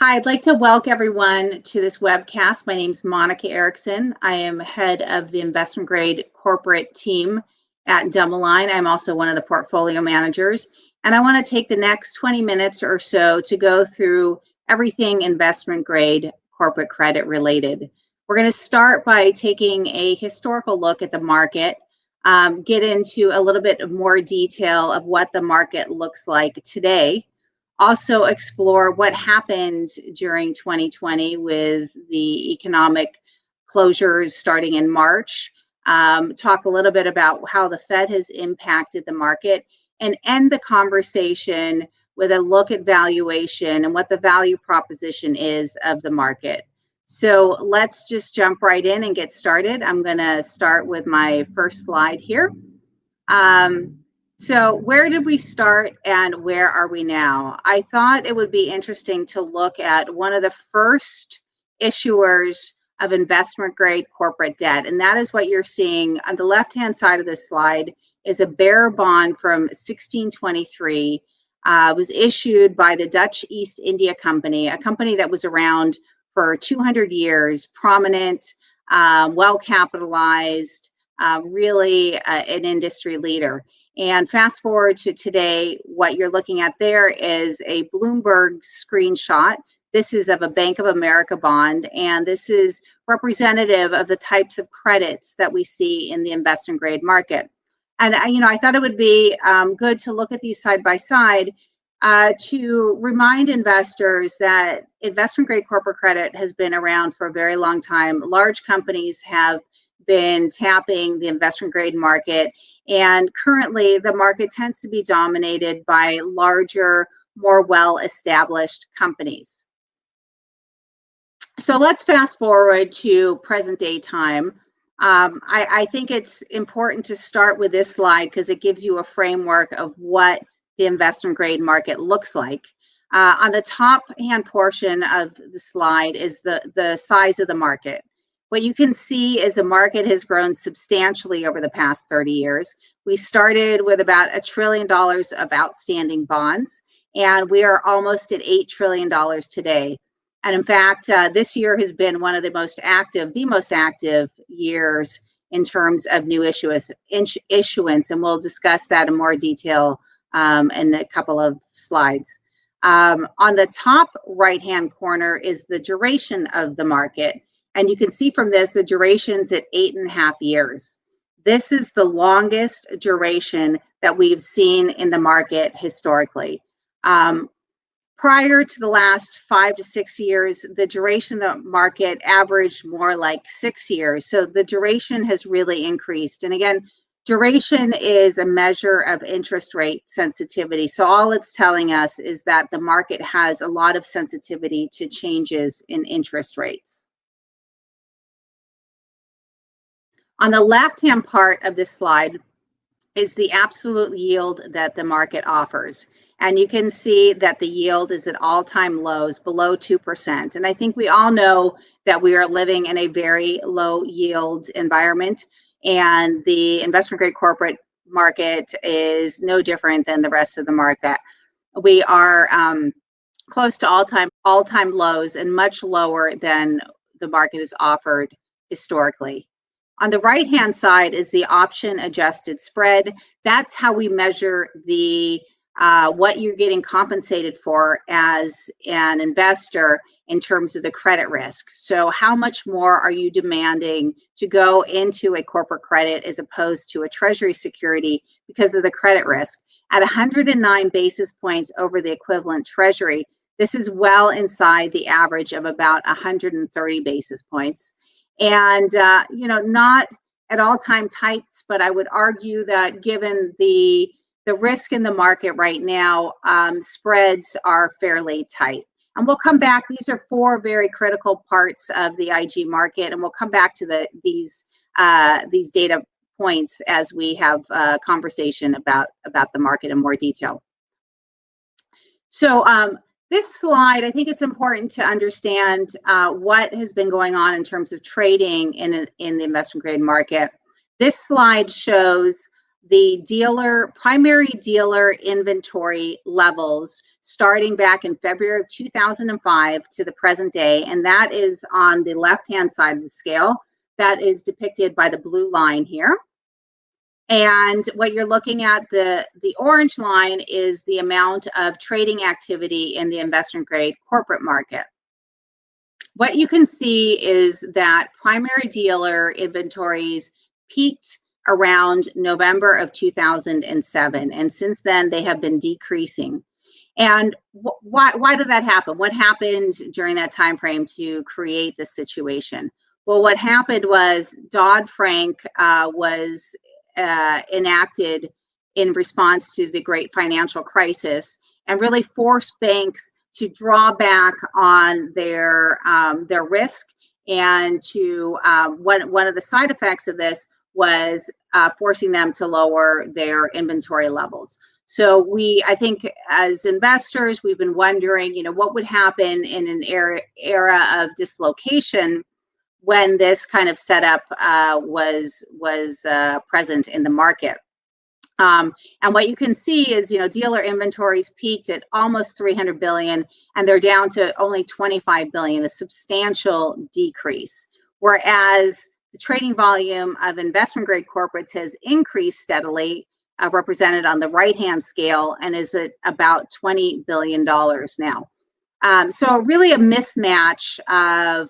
Hi, I'd like to welcome everyone to this webcast. My name is Monica Erickson. I am head of the investment grade corporate team at DoubleLine. I'm also one of the portfolio managers, and I want to take the next 20 minutes or so to go through everything investment grade corporate credit related. We're going to start by taking a historical look at the market, get into a little bit of more detail of what the market looks like today. Also explore what happened during 2020 with the economic closures starting in March, talk a little bit about how the Fed has impacted the market, and end the conversation with a look at valuation and what the value proposition is of the market. So let's just jump right in and get started. I'm going to start with my first slide here. So where did we start and where are we now? I thought it would be interesting to look at one of the first issuers of investment grade corporate debt. And that is what you're seeing on the left-hand side of this slide is a bearer bond from 1623. Was issued by the Dutch East India Company, a company that was around for 200 years, prominent, well-capitalized, really an industry leader. And fast forward to today, what you're looking at there is a Bloomberg screenshot. This is of a Bank of America bond, and this is representative of the types of credits that we see in the investment grade market. And I thought it would be good to look at these side by side to remind investors that investment grade corporate credit has been around for a very long time. Large companies have been tapping the investment grade market, and currently the market tends to be dominated by larger, more well-established companies. So let's fast forward to present day time. I think it's important to start with this slide because it gives you a framework of what the investment grade market looks like. On the top hand portion of the slide is the size of the market. What you can see is the market has grown substantially over the past 30 years. We started with about $1 trillion of outstanding bonds, and we are almost at $8 trillion today. And in fact, this year has been one of the most active years in terms of new issuance, and we'll discuss that in more detail in a couple of slides. On the top right-hand corner is the duration of the market. And you can see from this, the duration's at 8.5 years. This is the longest duration that we've seen in the market historically. Prior to the last 5 to 6 years, the duration of the market averaged more like 6 years. So the duration has really increased. And again, duration is a measure of interest rate sensitivity. So all it's telling us is that the market has a lot of sensitivity to changes in interest rates. On the left-hand part of this slide is the absolute yield that the market offers. And you can see that the yield is at all-time lows, below 2%. And I think we all know that we are living in a very low yield environment, and the investment grade corporate market is no different than the rest of the market. We are close to all-time lows and much lower than the market is offered historically. On the right-hand side is the option adjusted spread. That's how we measure the what you're getting compensated for as an investor in terms of the credit risk. So how much more are you demanding to go into a corporate credit as opposed to a treasury security because of the credit risk? At 109 basis points over the equivalent treasury, this is well inside the average of about 130 basis points. And, not at all-time tights, but I would argue that given the risk in the market right now, spreads are fairly tight. And we'll come back. These are 4 very critical parts of the IG market, and we'll come back to these data points as we have a conversation about the market in more detail. So this slide, I think it's important to understand what has been going on in terms of trading in the investment grade market. This slide shows the primary dealer inventory levels starting back in February of 2005 to the present day, and that is on the left-hand side of the scale. That is depicted by the blue line here. And what you're looking at, the orange line, is the amount of trading activity in the investment grade corporate market. What you can see is that primary dealer inventories peaked around November of 2007, and since then they have been decreasing. And why did that happen? What happened during that time frame to create this situation? Well, what happened was Dodd-Frank was enacted in response to the great financial crisis and really forced banks to draw back on their risk, and to one of the side effects of this was forcing them to lower their inventory levels. So I think as investors, we've been wondering, what would happen in an era of dislocation when this kind of setup was present in the market. And what you can see is, dealer inventories peaked at almost 300 billion, and they're down to only 25 billion, a substantial decrease. Whereas the trading volume of investment grade corporates has increased steadily, represented on the right-hand scale, and is at about $20 billion now. So really a mismatch of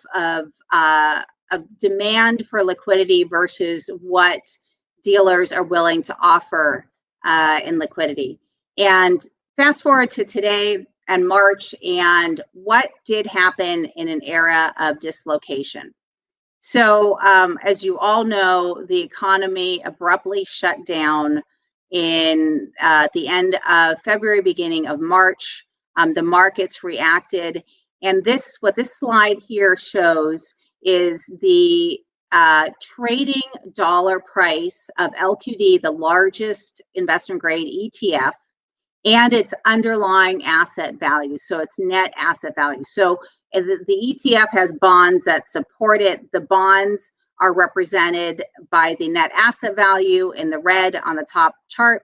demand for liquidity versus what dealers are willing to offer in liquidity. And fast forward to today and March, and what did happen in an era of dislocation? So as you all know, the economy abruptly shut down in the end of February, beginning of March. The markets reacted, and what this slide here shows is the trading dollar price of LQD, the largest investment grade ETF, and its underlying asset value, so its net asset value. So the ETF has bonds that support it. The bonds are represented by the net asset value in the red on the top chart.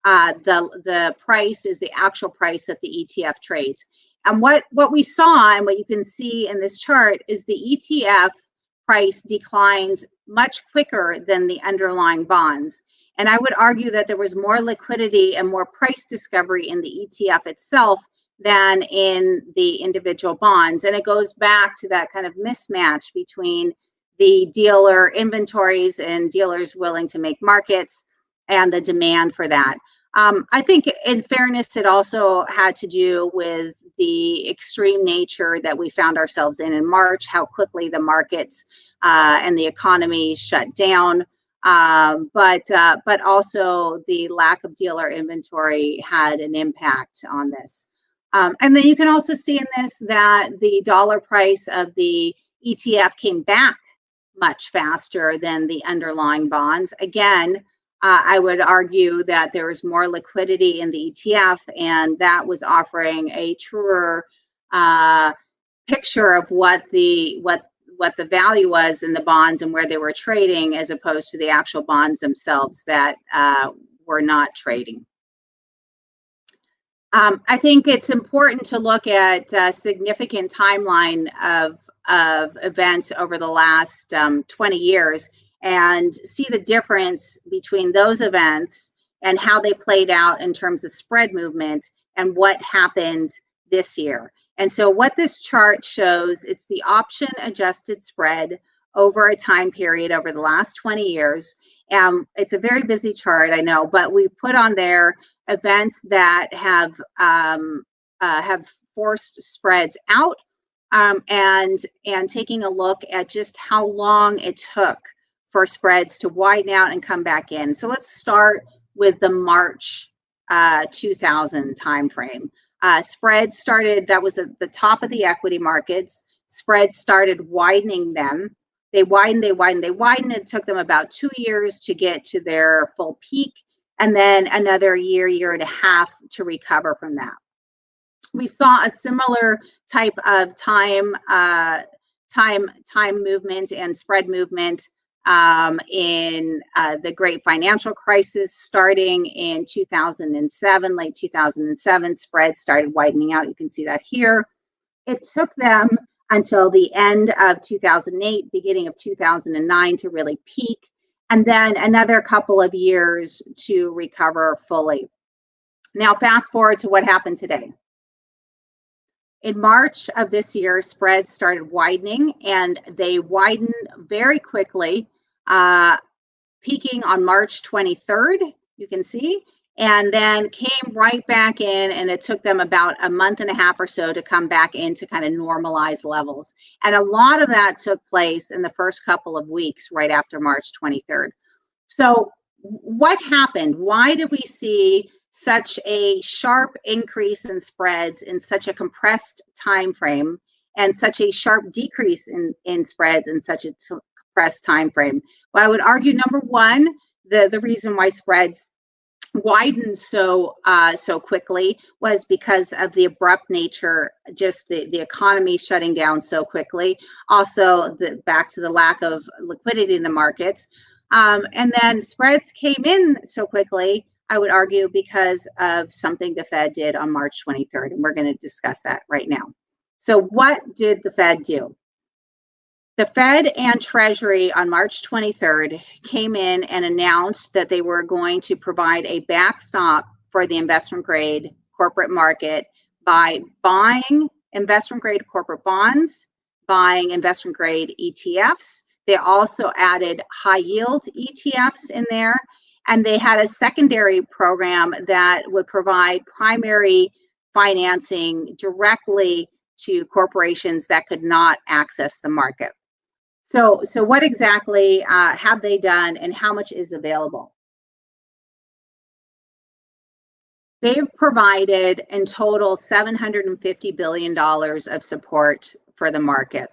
The price is the actual price that the ETF trades. And what we saw, and what you can see in this chart, is the ETF price declined much quicker than the underlying bonds. And I would argue that there was more liquidity and more price discovery in the ETF itself than in the individual bonds. And it goes back to that kind of mismatch between the dealer inventories and dealers willing to make markets and the demand for that. I think in fairness, it also had to do with the extreme nature that we found ourselves in March, how quickly the markets and the economy shut down, but also the lack of dealer inventory had an impact on this. And then you can also see in this that the dollar price of the ETF came back much faster than the underlying bonds. Again, I would argue that there was more liquidity in the ETF, and that was offering a truer picture of what the value was in the bonds and where they were trading, as opposed to the actual bonds themselves that were not trading. I think it's important to look at a significant timeline of events over the last 20 years and see the difference between those events and how they played out in terms of spread movement and what happened this year. And so what this chart shows, it's the option adjusted spread over a time period over the last 20 years. It's a very busy chart, I know, but we put on there events that have forced spreads out, and taking a look at just how long it took for spreads to widen out and come back in. So let's start with the March 2000 timeframe. Spreads started, that was at the top of the equity markets. Spreads started widening them. They widened. It took them about 2 years to get to their full peak, and then another year and a half to recover from that. We saw a similar type of time movement and spread movement in the great financial crisis starting in 2007, late 2007, spreads started widening out. You can see that here. It took them until the end of 2008, beginning of 2009 to really peak, and then another couple of years to recover fully. Now, fast forward to what happened today. In March of this year, spreads started widening, and they widened very quickly, peaking on March 23rd, you can see, and then came right back in, and it took them about a month and a half or so to come back into kind of normalized levels. And a lot of that took place in the first couple of weeks right after March 23rd. So what happened? Why did we see such a sharp increase in spreads in such a compressed time frame, and such a sharp decrease in spreads in such a compressed time frame? Well, I would argue, number one, the reason why spreads widened so quickly was because of the abrupt nature, just the economy shutting down so quickly. Also, back to the lack of liquidity in the markets. And then spreads came in so quickly, I would argue, because of something the Fed did on March 23rd, and we're going to discuss that right now. So what did the Fed do? The Fed and Treasury on March 23rd came in and announced that they were going to provide a backstop for the investment grade corporate market by buying investment grade corporate bonds, buying investment grade ETFs. They also added high yield ETFs in there, and they had a secondary program that would provide primary financing directly to corporations that could not access the market. So what exactly have they done, and how much is available? They've provided in total $750 billion of support for the market.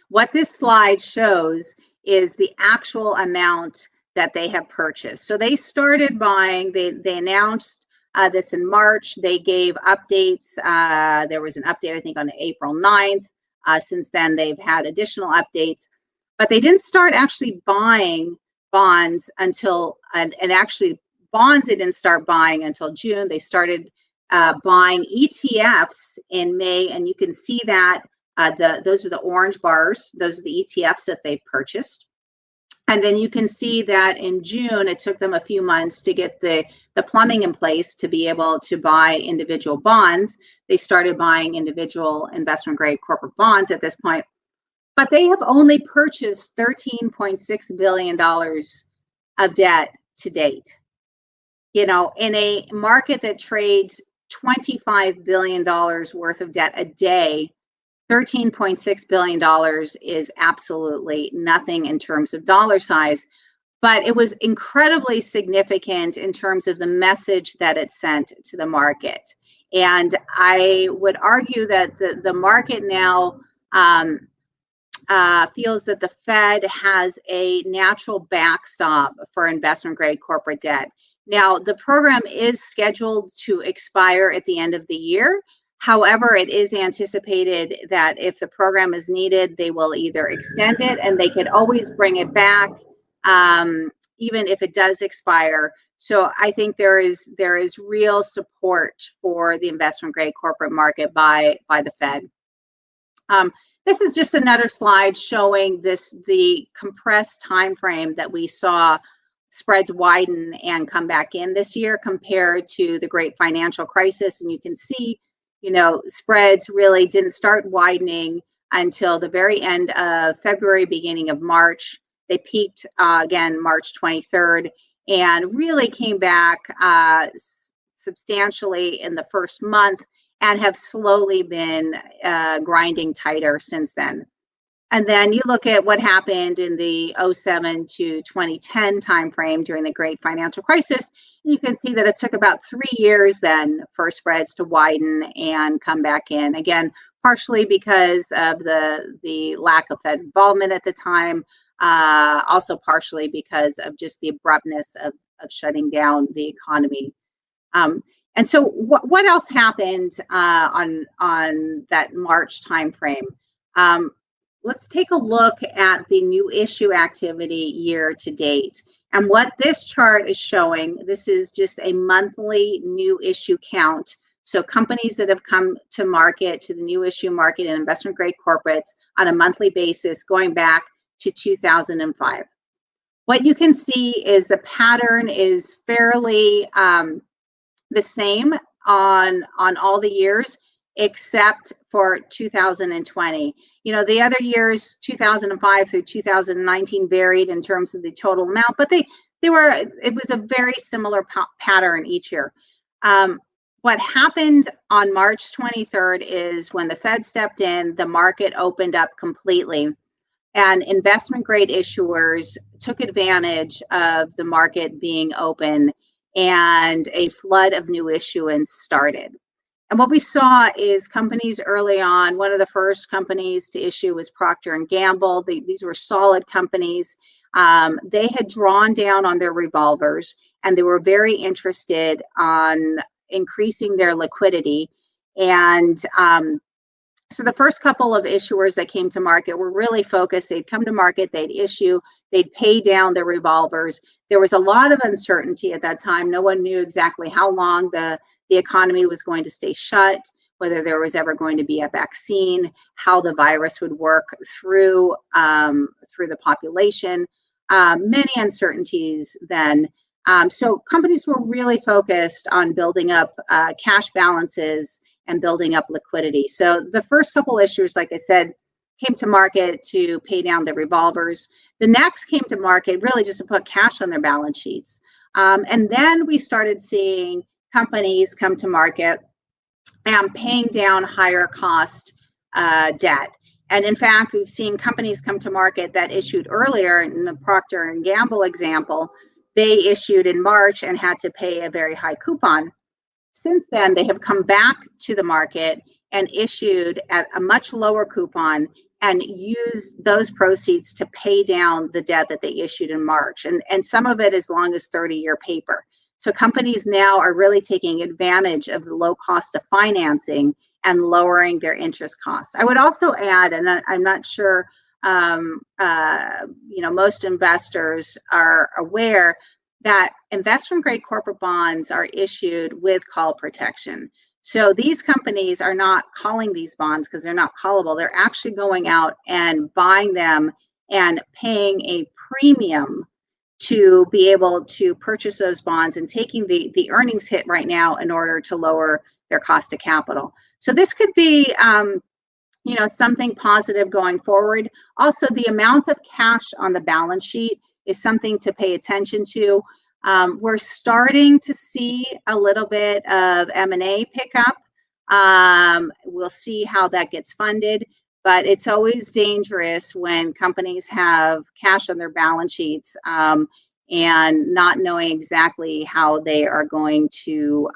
What this slide shows is the actual amount that they have purchased. So they started buying, they announced this in March. They gave updates. There was an update, I think, on April 9th. Since then, they've had additional updates, but they didn't start actually buying bonds until, and actually bonds they didn't start buying until June. They started buying ETFs in May, and you can see that those are the orange bars. Those are the ETFs that they've purchased. And then you can see that in June, it took them a few months to get the plumbing in place to be able to buy individual bonds. They started buying individual investment grade corporate bonds at this point, but they have only purchased $13.6 billion of debt to date. You know, in a market that trades $25 billion worth of debt a day, $13.6 billion is absolutely nothing in terms of dollar size, but it was incredibly significant in terms of the message that it sent to the market. And I would argue that the market now feels that the Fed has a natural backstop for investment grade corporate debt. Now, the program is scheduled to expire at the end of the year. However, it is anticipated that if the program is needed, they will either extend it, and they could always bring it back, even if it does expire. So I think there is real support for the investment grade corporate market by the Fed. This is just another slide showing the compressed time frame that we saw spreads widen and come back in this year compared to the great financial crisis. And you can see, you know, spreads really didn't start widening until the very end of February, beginning of March. They peaked again March 23rd and really came back substantially in the first month and have slowly been grinding tighter since then. And then you look at what happened in the 2007 to 2010 timeframe during the great financial crisis. You can see that it took about 3 years then for spreads to widen and come back in. Again, partially because of the lack of Fed involvement at the time, also partially because of just the abruptness of shutting down the economy. And so what else happened on that March timeframe? let's take a look at the new issue activity year to date. And what this chart is showing, this is just a monthly new issue count. So companies that have come to market, to the new issue market and investment grade corporates on a monthly basis going back to 2005. What you can see is the pattern is fairly the same on all the years except for 2020. You know, the other years, 2005 through 2019, varied in terms of the total amount, but it was a very similar pattern each year. What happened on March 23rd is when the Fed stepped in, the market opened up completely, and investment grade issuers took advantage of the market being open, and a flood of new issuance started. And what we saw is companies early on, one of the first companies to issue was Procter & Gamble. These were solid companies. They had drawn down on their revolvers, and they were very interested on increasing their liquidity. And so the first couple of issuers that came to market were really focused. They'd come to market, they'd issue, they'd pay down their revolvers. There was a lot of uncertainty at that time. No one knew exactly how long the economy was going to stay shut, whether there was ever going to be a vaccine, how the virus would work through the population. Many uncertainties then. So companies were really focused on building up cash balances and building up liquidity. So the first couple issuers, like I said, came to market to pay down their revolvers. The next came to market really just to put cash on their balance sheets. And then we started seeing companies come to market and paying down higher cost debt. And in fact, we've seen companies come to market that issued earlier. In the Procter & Gamble example, they issued in March and had to pay a very high coupon. Since then, they have come back to the market and issued at a much lower coupon and used those proceeds to pay down the debt that they issued in March. And some of it as long as 30-year paper. So companies now are really taking advantage of the low cost of financing and lowering their interest costs. I would also add, and I'm not sure, most investors are aware that investment grade corporate bonds are issued with call protection. So these companies are not calling these bonds because they're not callable. They're actually going out and buying them and paying a premium to be able to purchase those bonds and taking the earnings hit right now in order to lower their cost of capital. So this could be something positive going forward. Also, the amount of cash on the balance sheet is something to pay attention to. We're starting to see a little bit of M&A pickup. We'll see how that gets funded, but it's always dangerous when companies have cash on their balance sheets and not knowing exactly how they are going to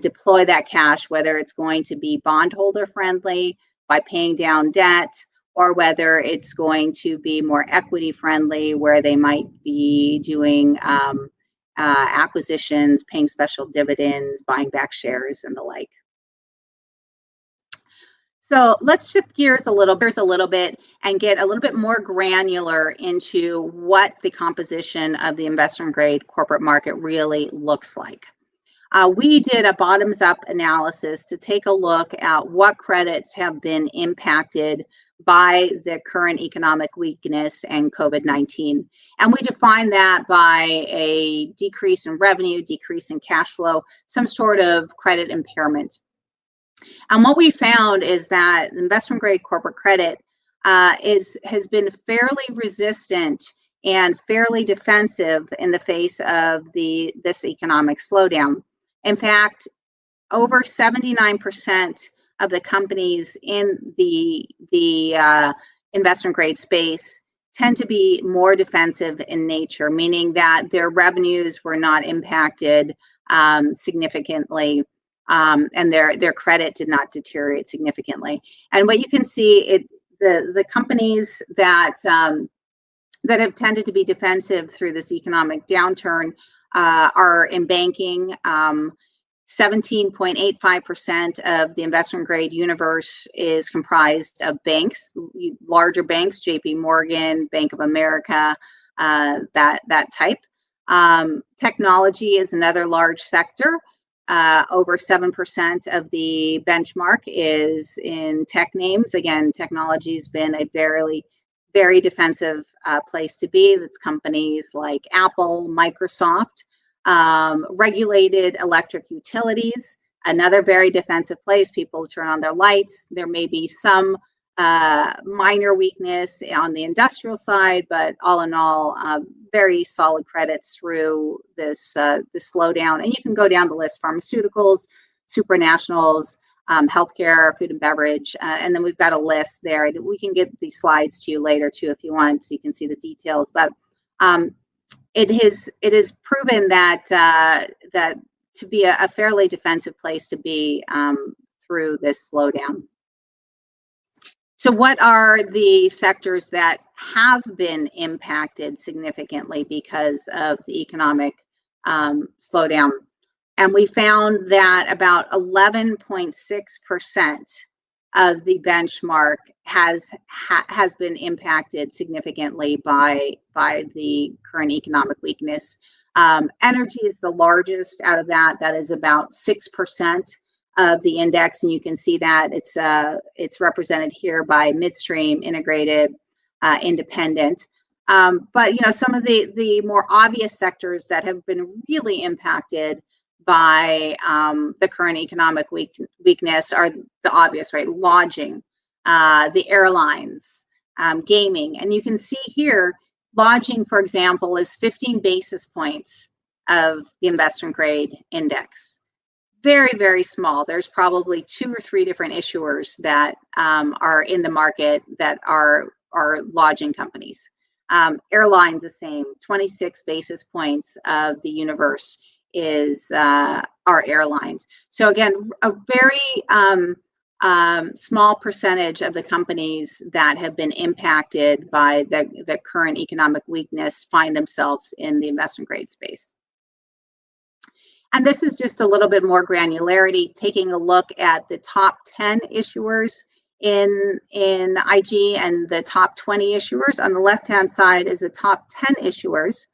deploy that cash, whether it's going to be bondholder friendly by paying down debt, or whether it's going to be more equity friendly where they might be doing acquisitions, paying special dividends, buying back shares, and the like. So let's shift gears a little bit and get a little bit more granular into what the composition of the investment grade corporate market really looks like. We did a bottoms-up analysis to take a look at what credits have been impacted by the current economic weakness and COVID-19. And we define that by a decrease in revenue, decrease in cash flow, some sort of credit impairment. And what we found is that investment grade corporate credit has been fairly resistant and fairly defensive in the face of this economic slowdown. In fact, over 79% of the companies in the investment grade space tend to be more defensive in nature, meaning that their revenues were not impacted significantly, and their credit did not deteriorate significantly. And what you can see, the companies that have tended to be defensive through this economic downturn are in banking, 17.85% of the investment grade universe is comprised of banks, larger banks, JP Morgan, Bank of America, that type. Technology is another large sector. Over 7% of the benchmark is in tech names. Again, technology has been a very defensive place to be. That's companies like Apple, Microsoft. Regulated electric utilities, another very defensive place. People turn on their lights. There may be some minor weakness on the industrial side, but all in all, very solid credits through this slowdown. And you can go down the list: pharmaceuticals, supranationals, healthcare, food and beverage, and then we've got a list there. We can get these slides to you later too if you want, so you can see the details. But it is proven that that to be a fairly defensive place to be through this slowdown. So what are the sectors that have been impacted significantly because of the economic slowdown? And we found that about 11.6% of the benchmark has been impacted significantly by the current economic weakness. Energy is the largest out of that. That is about 6% of the index, and you can see that it's represented here by midstream, integrated, independent. But some of the more obvious sectors that have been really impacted by the current economic weakness are the obvious, right? Lodging, the airlines, gaming. And you can see here, lodging, for example, is 15 basis points of the investment grade index. Very small. There's probably 2 or 3 different issuers that are in the market that are lodging companies. Airlines, the same, 26 basis points of the universe is our airlines. So again, a very small percentage of the companies that have been impacted by the current economic weakness find themselves in the investment grade space. And this is just a little bit more granularity, taking a look at the top 10 issuers in IG and the top 20 issuers. On the left-hand side is the top 10 issuers.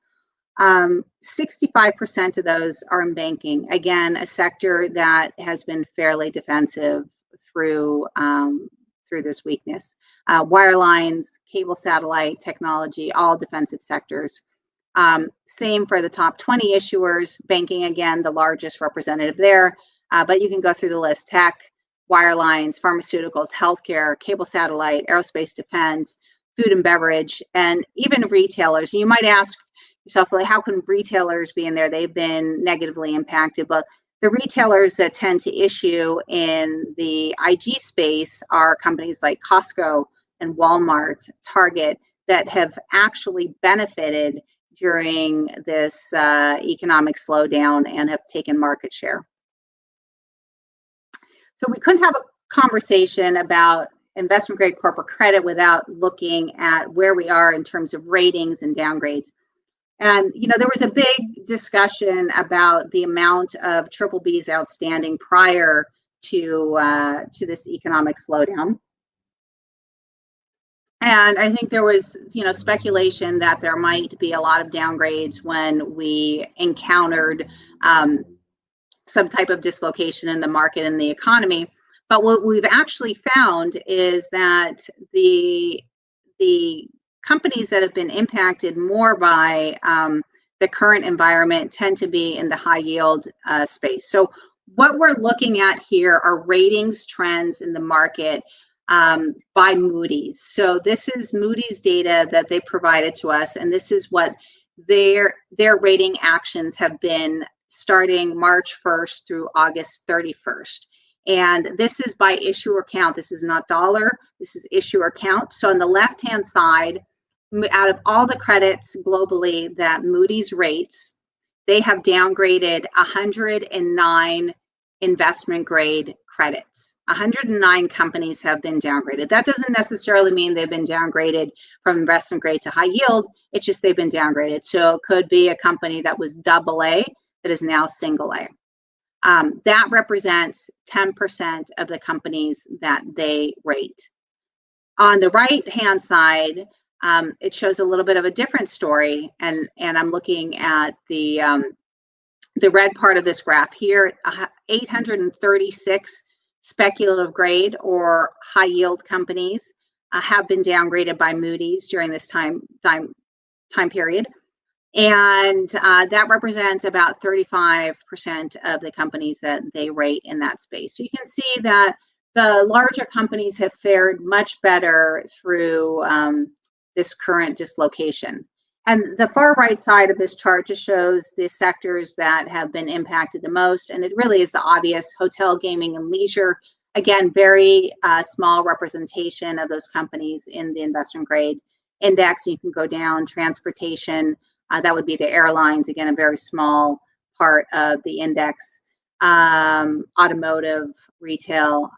65% of those are in banking. Again, a sector that has been fairly defensive through this weakness. Wirelines, cable satellite, technology, all defensive sectors. Same for the top 20 issuers. Banking, again, the largest representative there, but you can go through the list: tech, wirelines, pharmaceuticals, healthcare, cable satellite, aerospace, defense, food and beverage, and even retailers. You might ask yourself, like, how can retailers be in there? They've been negatively impacted. But the retailers that tend to issue in the IG space are companies like Costco and Walmart, Target, that have actually benefited during this economic slowdown and have taken market share. So we couldn't have a conversation about investment grade corporate credit without looking at where we are in terms of ratings and downgrades. And there was a big discussion about the amount of BBBs outstanding prior to this economic slowdown. And I think there was, speculation that there might be a lot of downgrades when we encountered some type of dislocation in the market and the economy. But what we've actually found is that the companies that have been impacted more by the current environment tend to be in the high yield space. So what we're looking at here are ratings trends in the market by Moody's. So this is Moody's data that they provided to us, and this is what their rating actions have been starting March 1st through August 31st. And this is by issuer count. This is not dollar, this is issuer count. So on the left-hand side, out of all the credits globally that Moody's rates, they have downgraded 109 investment grade credits. 109 companies have been downgraded. That doesn't necessarily mean they've been downgraded from investment grade to high yield. It's just they've been downgraded. So it could be a company that was AA that is now single A. That represents 10% of the companies that they rate. On the right-hand side, it shows a little bit of a different story, and I'm looking at the red part of this graph here. 836 speculative grade or high yield companies have been downgraded by Moody's during this time period, and that represents about 35% of the companies that they rate in that space. So you can see that the larger companies have fared much better through this current dislocation. And the far right side of this chart just shows the sectors that have been impacted the most. And it really is the obvious: hotel, gaming, and leisure. Again, very small representation of those companies in the investment grade index. You can go down: transportation, that would be the airlines, again, a very small part of the index. Automotive, retail,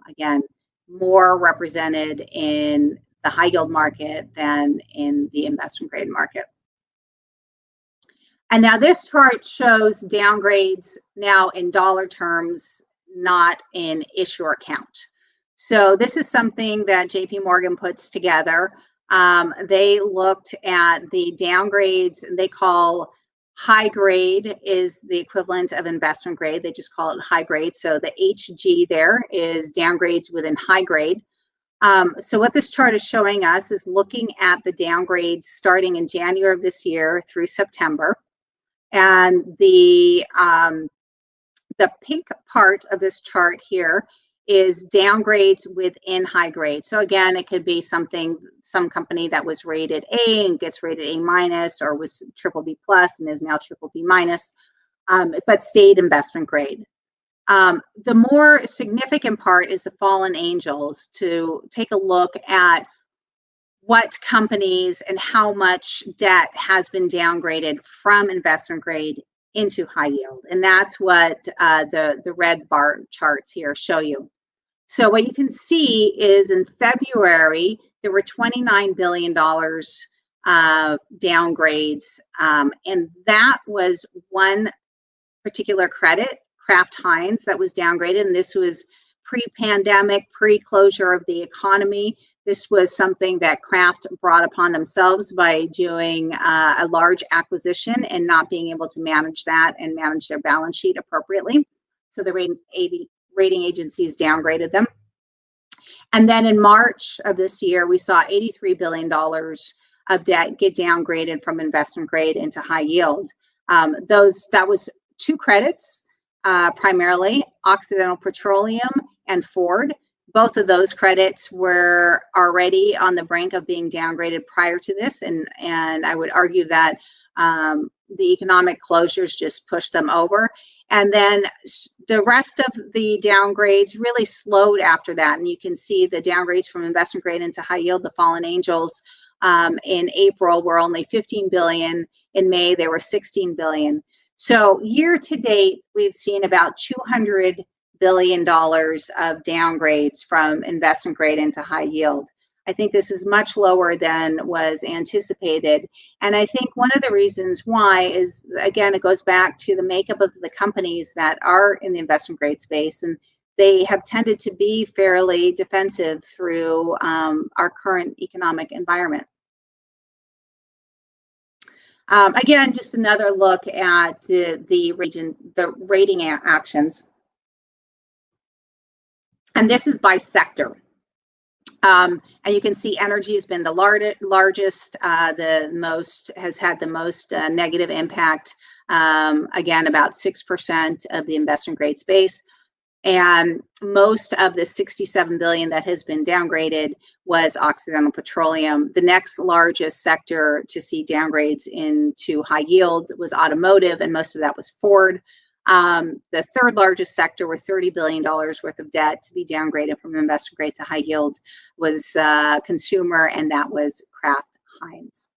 again, more represented in the high yield market than in the investment grade market. And now this chart shows downgrades now in dollar terms, not in issuer count. So this is something that JP Morgan puts together. They looked at the downgrades. They call high grade is the equivalent of investment grade. They just call it high grade. So the HG there is downgrades within high grade. So what this chart is showing us is looking at the downgrades starting in January of this year through September. And the pink part of this chart here is downgrades within high grade. So again, it could be some company that was rated A and gets rated A minus, or was BBB plus and is now BBB minus, but stayed investment grade. The more significant part is the fallen angels, to take a look at what companies and how much debt has been downgraded from investment grade into high yield. And that's what the red bar charts here show you. So what you can see is in February, there were $29 billion downgrades. And that was one particular credit, Kraft Heinz, that was downgraded. And this was pre-pandemic, pre-closure of the economy. This was something that Kraft brought upon themselves by doing a large acquisition and not being able to manage that and manage their balance sheet appropriately. So the rating agencies downgraded them. And then in March of this year, we saw $83 billion of debt get downgraded from investment grade into high yield. That was two credits, primarily Occidental Petroleum and Ford. Both of those credits were already on the brink of being downgraded prior to this, and I would argue that the economic closures just pushed them over. And then the rest of the downgrades really slowed after that, and you can see the downgrades from investment grade into high yield, the fallen angels, in April were only $15 billion. In May, they were $16 billion. So year to date, we've seen about $200 billion of downgrades from investment grade into high yield. I think this is much lower than was anticipated. And I think one of the reasons why is, again, it goes back to the makeup of the companies that are in the investment grade space. And they have tended to be fairly defensive through our current economic environment. Again, just another look at the rating actions. And this is by sector. And you can see energy has been the largest, has had the most negative impact. Again, about 6% of the investment grade space. And most of the $67 billion that has been downgraded was Occidental Petroleum. The next largest sector to see downgrades into high yield was automotive, and most of that was Ford. The third largest sector, with $30 billion worth of debt to be downgraded from investment grade to high yield, was consumer, and that was Kraft Heinz.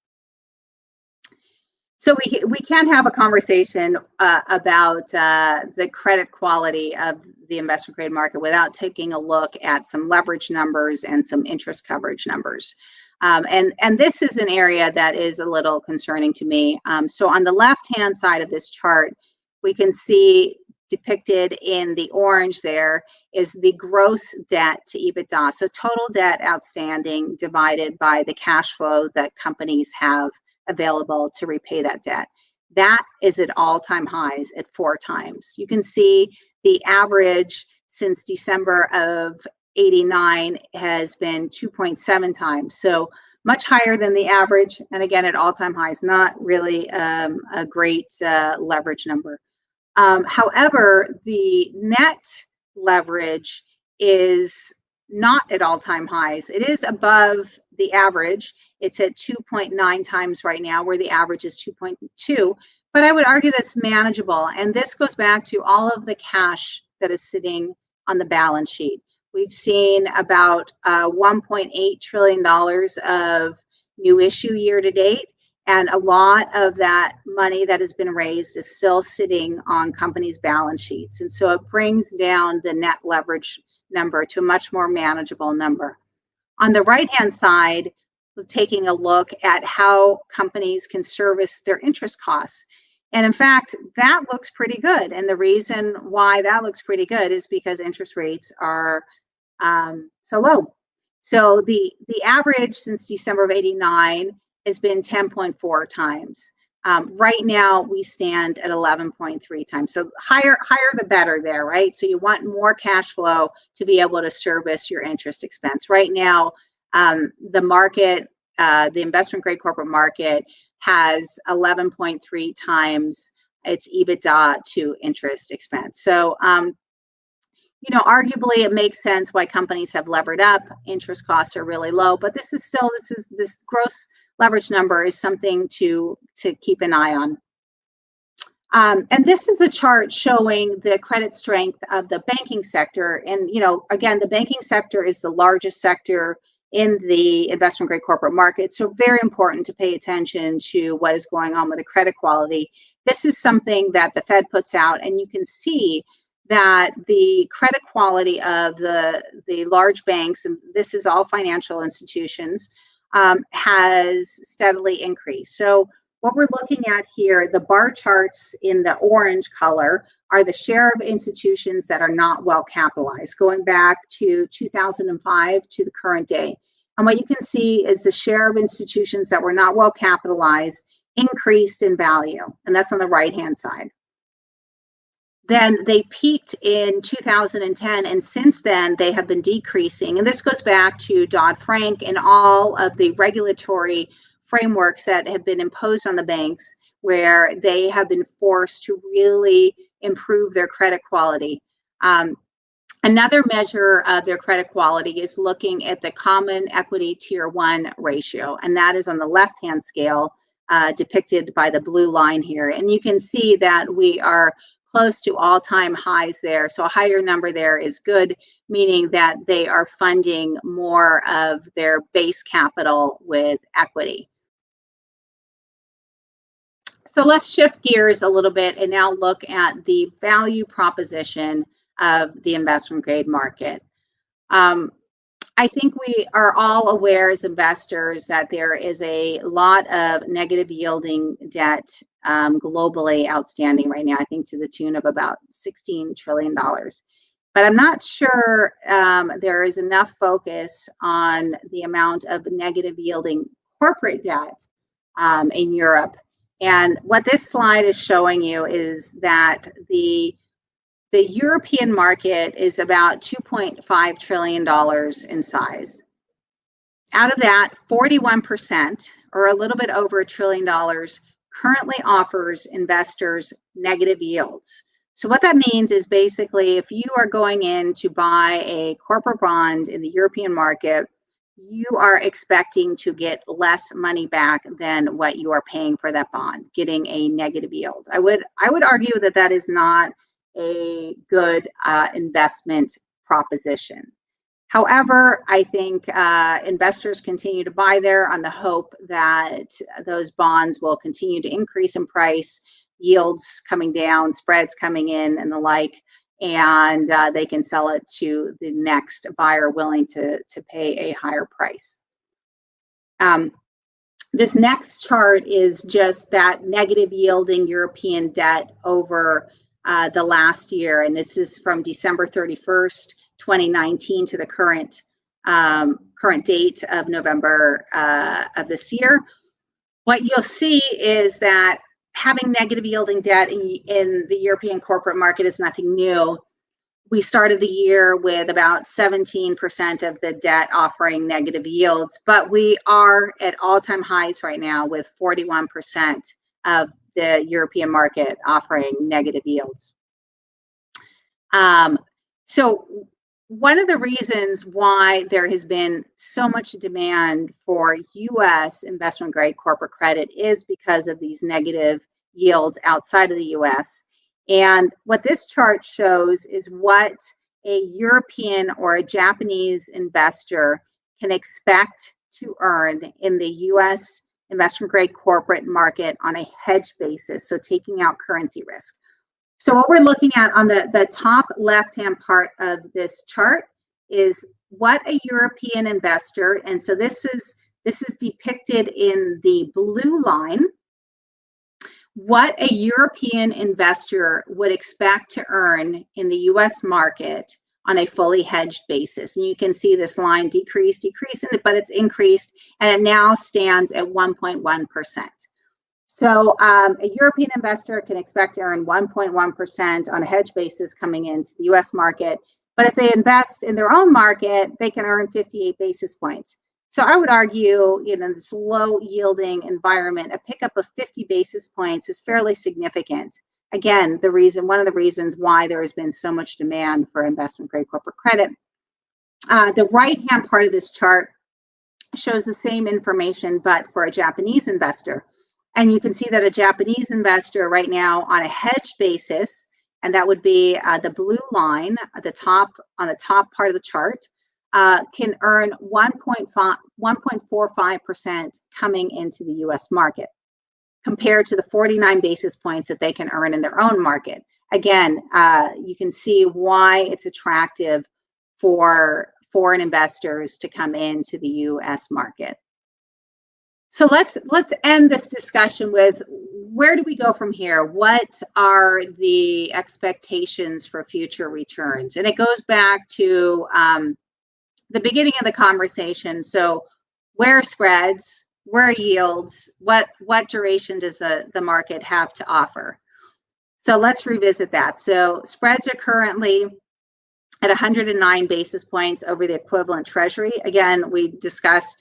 So we can have a conversation about the credit quality of the investment grade market without taking a look at some leverage numbers and some interest coverage numbers. And this is an area that is a little concerning to me. So on the left-hand side of this chart, we can see depicted in the orange there is the gross debt to EBITDA. So total debt outstanding divided by the cash flow that companies have available to repay that debt. That is at all-time highs at 4 times. You can see the average since December of 89 has been 2.7 times. So much higher than the average. And again, at all-time highs, not really a great leverage number. However, the net leverage is not at all-time highs. It is above the average. It's at 2.9 times right now, where the average is 2.2. But I would argue that's manageable. And this goes back to all of the cash that is sitting on the balance sheet. We've seen about $1.8 trillion of new issue year to date. And a lot of that money that has been raised is still sitting on companies' balance sheets. And so it brings down the net leverage number to a much more manageable number. On the right-hand side, we're taking a look at how companies can service their interest costs. And in fact, that looks pretty good. And the reason why that looks pretty good is because interest rates are so low. So the average since December of 89 has been 10.4 times. Right now, we stand at 11.3 times. So higher the better there, right? So you want more cash flow to be able to service your interest expense. Right now, the market, the investment grade corporate market has 11.3 times its EBITDA to interest expense. So, arguably it makes sense why companies have levered up. Interest costs are really low, but this gross leverage number is something to keep an eye on. And this is a chart showing the credit strength of the banking sector. And, again, the banking sector is the largest sector in the investment grade corporate market. So very important to pay attention to what is going on with the credit quality. This is something that the Fed puts out, and you can see that the credit quality of the large banks, and this is all financial institutions, has steadily increased. So what we're looking at here, the bar charts in the orange color are the share of institutions that are not well capitalized, going back to 2005 to the current day. And what you can see is the share of institutions that were not well capitalized increased in value, and that's on the right-hand side. Then they peaked in 2010, and since then they have been decreasing. And this goes back to Dodd-Frank and all of the regulatory frameworks that have been imposed on the banks, where they have been forced to really improve their credit quality. Another measure of their credit quality is looking at the common equity tier 1 ratio, and that is on the left-hand scale, depicted by the blue line here. And you can see that we are close to all-time highs there. So a higher number there is good, meaning that they are funding more of their base capital with equity. So let's shift gears a little bit and now look at the value proposition of the investment grade market. I think we are all aware as investors that there is a lot of negative yielding debt globally outstanding right now, I think to the tune of about $16 trillion. But I'm not sure there is enough focus on the amount of negative yielding corporate debt in Europe. And what this slide is showing you is that the European market is about $2.5 trillion in size. Out of that, 41%, or a little bit over $1 trillion, currently offers investors negative yields. So what that means is basically if you are going in to buy a corporate bond in the European market, you are expecting to get less money back than what you are paying for that bond, getting a negative yield. I would argue that that is not a good investment proposition. However, I think investors continue to buy there on the hope that those bonds will continue to increase in price, yields coming down, spreads coming in, and the like, and they can sell it to the next buyer willing to pay a higher price. This next chart is just that negative yielding European debt over the last year, and this is from December 31st, 2019 to the current date of November of this year, what you'll see is that having negative yielding debt in the European corporate market is nothing new. We started the year with about 17% of the debt offering negative yields, but we are at all-time highs right now with 41% of the European market offering negative yields. So one of the reasons why there has been so much demand for U.S. investment-grade corporate credit is because of these negative yields outside of the U.S. And what this chart shows is what a European or a Japanese investor can expect to earn in the U.S. investment-grade corporate market on a hedge basis, so taking out currency risk. So what we're looking at on the top left-hand part of this chart is what a European investor, and so this is depicted in the blue line, what a European investor would expect to earn in the U.S. market on a fully hedged basis. And you can see this line decrease, but it's increased, and it now stands at 1.1%. So a European investor can expect to earn 1.1% on a hedge basis coming into the U.S. market. But if they invest in their own market, they can earn 58 basis points. So I would argue, in this low yielding environment, a pickup of 50 basis points is fairly significant. Again, one of the reasons why there has been so much demand for investment grade corporate credit. The right-hand part of this chart shows the same information, but for a Japanese investor. And you can see that a Japanese investor right now on a hedge basis, and that would be the blue line at the top, on the top part of the chart, can earn 1.45% coming into the U.S. market, compared to the 49 basis points that they can earn in their own market. Again, you can see why it's attractive for foreign investors to come into the U.S. market. So let's end this discussion with, where do we go from here? What are the expectations for future returns? And it goes back to the beginning of the conversation. So where are spreads? Where are yields? What duration does the market have to offer? So let's revisit that. So spreads are currently at 109 basis points over the equivalent treasury. Again, we discussed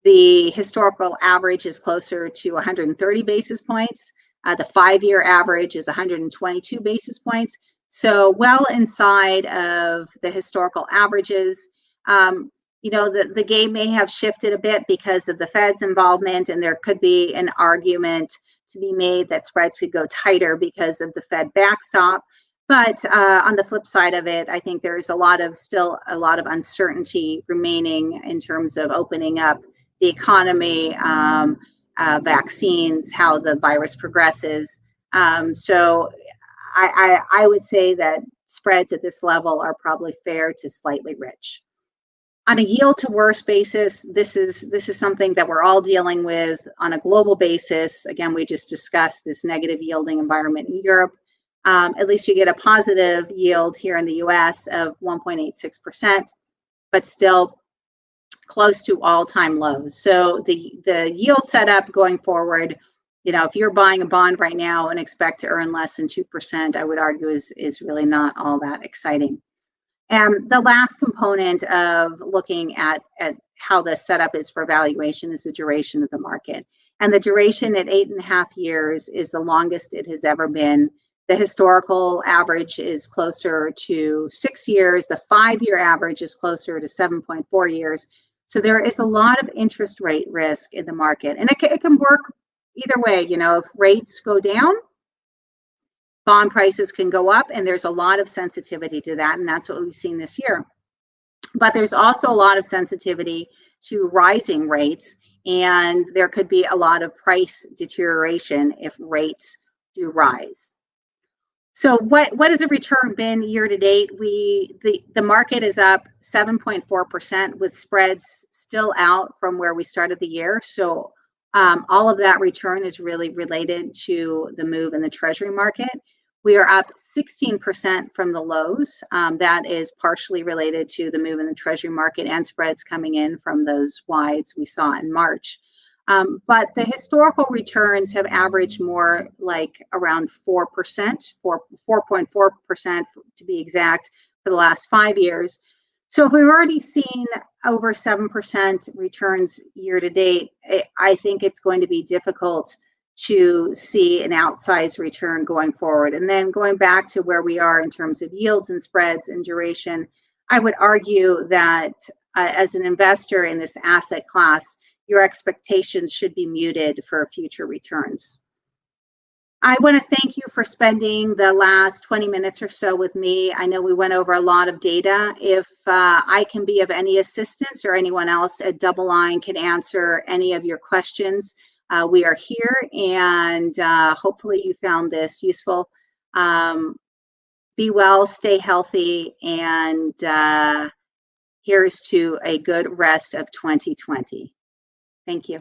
the historical average is closer to 130 basis points. The 5-year average is 122 basis points. So well inside of the historical averages. The game may have shifted a bit because of the Fed's involvement, and there could be an argument to be made that spreads could go tighter because of the Fed backstop. But on the flip side of it, I think there is still a lot of uncertainty remaining in terms of opening up the economy, vaccines, how the virus progresses. So I would say that spreads at this level are probably fair to slightly rich. On a yield to worst basis, this is something that we're all dealing with on a global basis. Again, we just discussed this negative yielding environment in Europe. At least you get a positive yield here in the US of 1.86%, but still close to all-time lows. So the yield setup going forward, if you're buying a bond right now and expect to earn less than 2%, I would argue is really not all that exciting. And the last component of looking at how the setup is for valuation is the duration of the market. And the duration at 8.5 years is the longest it has ever been. The historical average is closer to 6 years. The 5-year average is closer to 7.4 years. So there is a lot of interest rate risk in the market. And it can work either way. If rates go down, bond prices can go up, and there's a lot of sensitivity to that, and that's what we've seen this year. But there's also a lot of sensitivity to rising rates, and there could be a lot of price deterioration if rates do rise. So what has the return been year to date? The market is up 7.4% with spreads still out from where we started the year. So all of that return is really related to the move in the treasury market. We are up 16% from the lows. That is partially related to the move in the Treasury market and spreads coming in from those wides we saw in March. But the historical returns have averaged more like around 4%, 4.4% to be exact, for the last 5 years. So if we've already seen over 7% returns year to date, I think it's going to be difficult to see an outsized return going forward. And then going back to where we are in terms of yields and spreads and duration, I would argue that as an investor in this asset class, your expectations should be muted for future returns. I want to thank you for spending the last 20 minutes or so with me. I know we went over a lot of data. If I can be of any assistance, or anyone else at DoubleLine can answer any of your questions, we are here, and hopefully you found this useful. Be well, stay healthy, and here's to a good rest of 2020. Thank you.